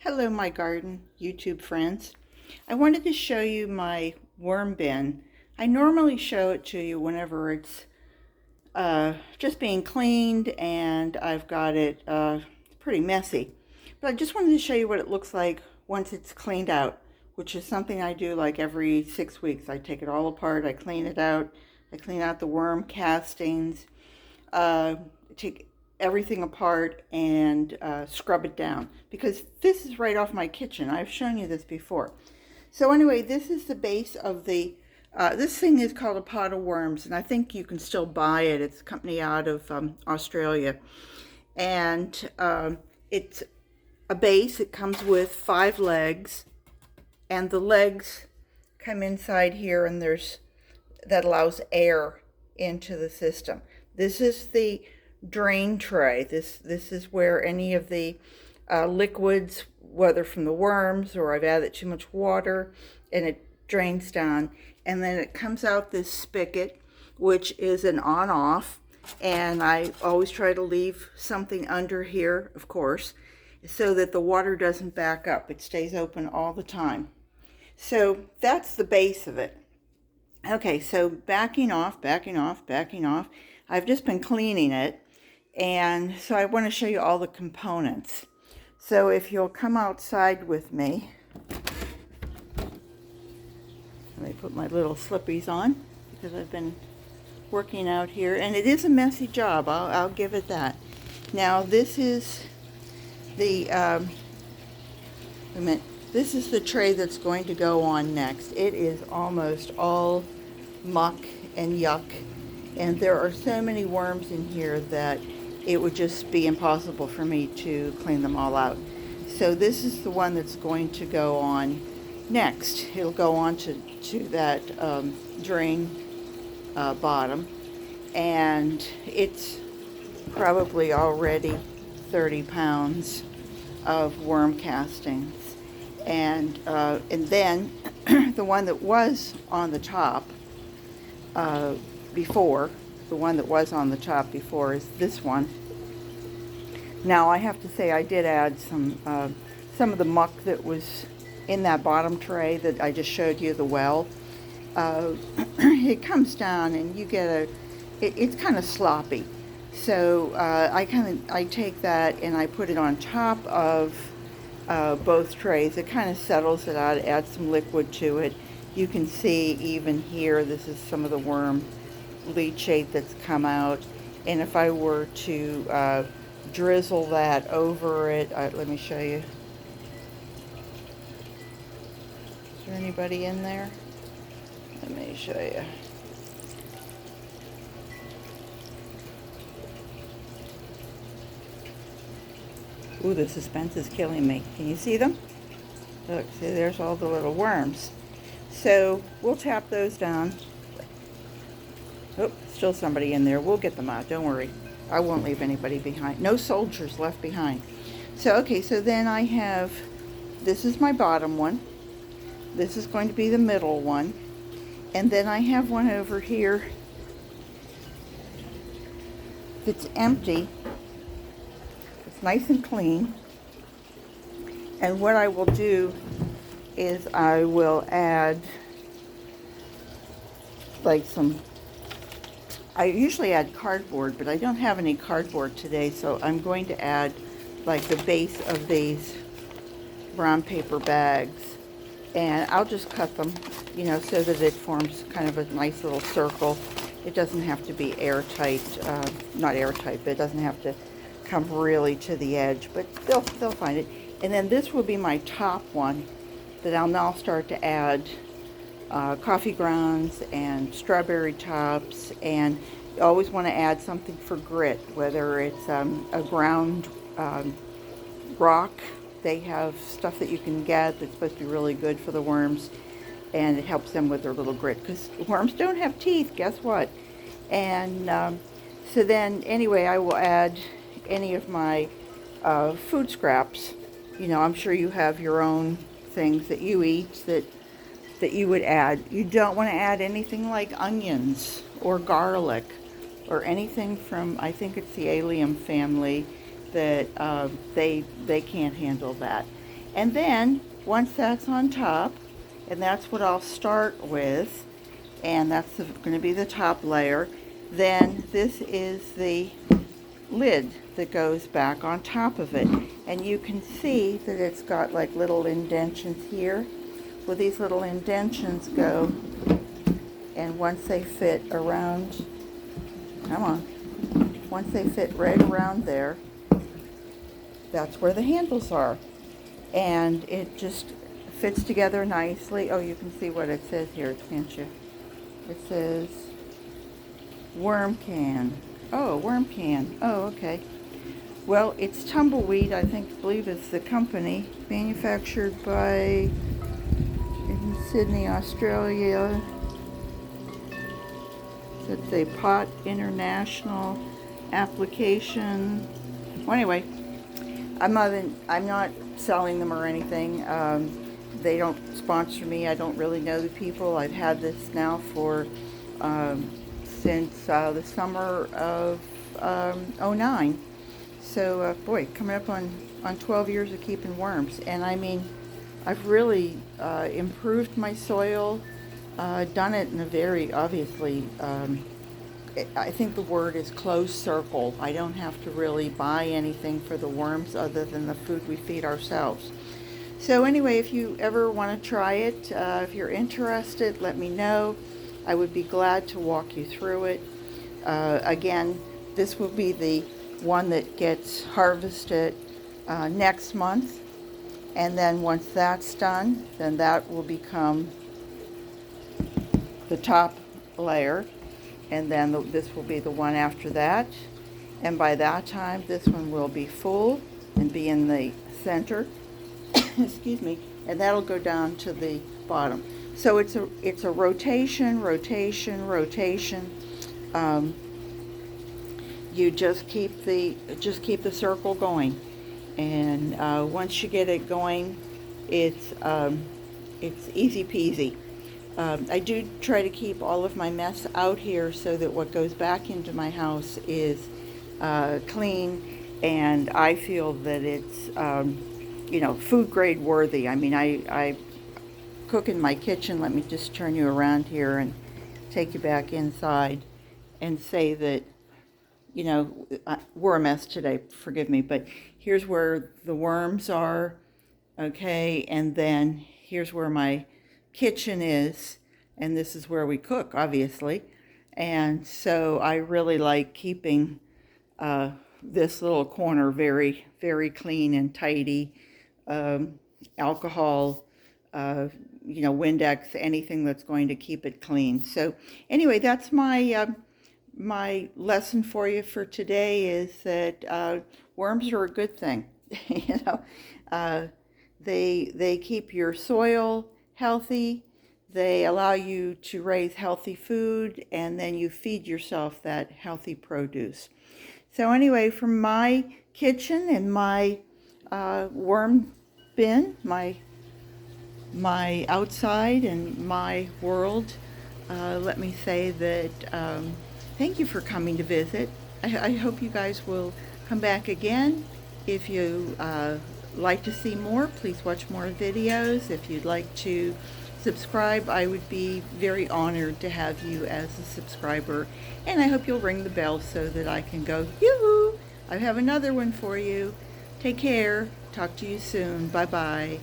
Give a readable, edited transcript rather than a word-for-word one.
Hello, my garden YouTube friends. I wanted to show you my worm bin. I normally show it to you whenever it's just being cleaned and I've got it pretty messy. But I just wanted to show you what it looks like once it's cleaned out, which is something I do like every 6 weeks. I take it all apart, I clean it out, I clean out the worm castings, take everything apart and scrub it down, because this is right off my kitchen. I've shown you this before. So anyway, this is the base of the this thing is called a pot of worms, and I think you can still buy it. It's a company out of Australia, and it's a base. It comes with 5 legs, and the legs come inside here, and that allows air into the system. This is the drain tray. This is where any of the liquids, whether from the worms or I've added too much water, and it drains down. And then it comes out this spigot, which is an on-off, and I always try to leave something under here, of course, so that the water doesn't back up. It stays open all the time. So that's the base of it. Okay, so backing off, I've just been cleaning it, and so I want to show you all the components. So if you'll come outside with me, let me put my little slippies on because I've been working out here, and it is a messy job, I'll give it that. Now this is the this is the tray that's going to go on next. It is almost all muck and yuck, and there are so many worms in here that it would just be impossible for me to clean them all out. So this is the one that's going to go on next. It'll go on to that drain bottom, and it's probably already 30 pounds of worm castings. And then the one that was on the top before, is this one. Now I have to say I did add some of the muck that was in that bottom tray that I just showed you, the well. It comes down and you get it's kind of sloppy. So I take that and I put it on top of both trays. It kind of settles it out, adds some liquid to it. You can see even here, this is some of the worm leachate that's come out. And if I were to drizzle that over it, let me show you. Is there anybody in there? Let me show you. Ooh, the suspense is killing me. Can you see them? Look, see, there's all the little worms. So we'll tap those down. Oh, still somebody in there. We'll get them out. Don't worry. I won't leave anybody behind. No soldiers left behind. So, okay, so then I have, this is my bottom one. This is going to be the middle one. And then I have one over here that's empty. It's nice and clean. And what I will do is I will add like I usually add cardboard, but I don't have any cardboard today, so I'm going to add like the base of these brown paper bags, and I'll just cut them, so that it forms kind of a nice little circle. It doesn't have to be airtight, not airtight, but it doesn't have to come really to the edge, but they'll find it. And then this will be my top one that I'll now start to add coffee grounds and strawberry tops, and you always want to add something for grit, whether it's a ground rock. They have stuff that you can get that's supposed to be really good for the worms, and it helps them with their little grit, because worms don't have teeth, guess what? And so then anyway, I will add any of my food scraps. I'm sure you have your own things that you eat that you would add. You don't want to add anything like onions or garlic or anything from, I think it's the allium family, that they can't handle that. And then once that's on top, and that's what I'll start with, and that's going to be the top layer, then this is the lid that goes back on top of it. And you can see that it's got like little indentions here. Well, these little indentions go, and once they fit around, come on, once they fit right around there, that's where the handles are. And it just fits together nicely. Oh, you can see what it says here, can't you? It says worm can. Oh, worm can. Oh, okay. Well, it's Tumbleweed, I believe it's the company, manufactured by in Sydney, Australia. It's a Pot International application. Well, anyway, I'm not selling them or anything. They don't sponsor me. I don't really know the people. I've had this now for since the summer of '09. So, boy, coming up on 12 years of keeping worms. And I mean, I've really improved my soil, done it in a very, obviously, I think the word is closed circle. I don't have to really buy anything for the worms other than the food we feed ourselves. So anyway, if you ever want to try it, if you're interested, let me know. I would be glad to walk you through it. Again, this will be the one that gets harvested next month. And then once that's done, then that will become the top layer. And then this will be the one after that. And by that time, this one will be full and be in the center. Excuse me. And that'll go down to the bottom. So it's a rotation. You just keep the circle going, and once you get it going, it's easy peasy. I do try to keep all of my mess out here so that what goes back into my house is clean, and I feel that it's food grade worthy. I mean, I cook in my kitchen. Let me just turn you around here and take you back inside and say that, we're a mess today, forgive me, but here's where the worms are, okay, and then here's where my kitchen is, and this is where we cook, obviously. And so I really like keeping this little corner very, very clean and tidy. Alcohol, Windex, anything that's going to keep it clean. So anyway, that's my my lesson for you for today, is that worms are a good thing. They keep your soil healthy. They allow you to raise healthy food, and then you feed yourself that healthy produce. So anyway, from my kitchen and my worm bin, my outside and my world, let me say that thank you for coming to visit. I hope you guys will come back again. If you like to see more, please watch more videos. If you'd like to subscribe, I would be very honored to have you as a subscriber. And I hope you'll ring the bell so that I can go, yoo-hoo, I have another one for you. Take care. Talk to you soon. Bye-bye.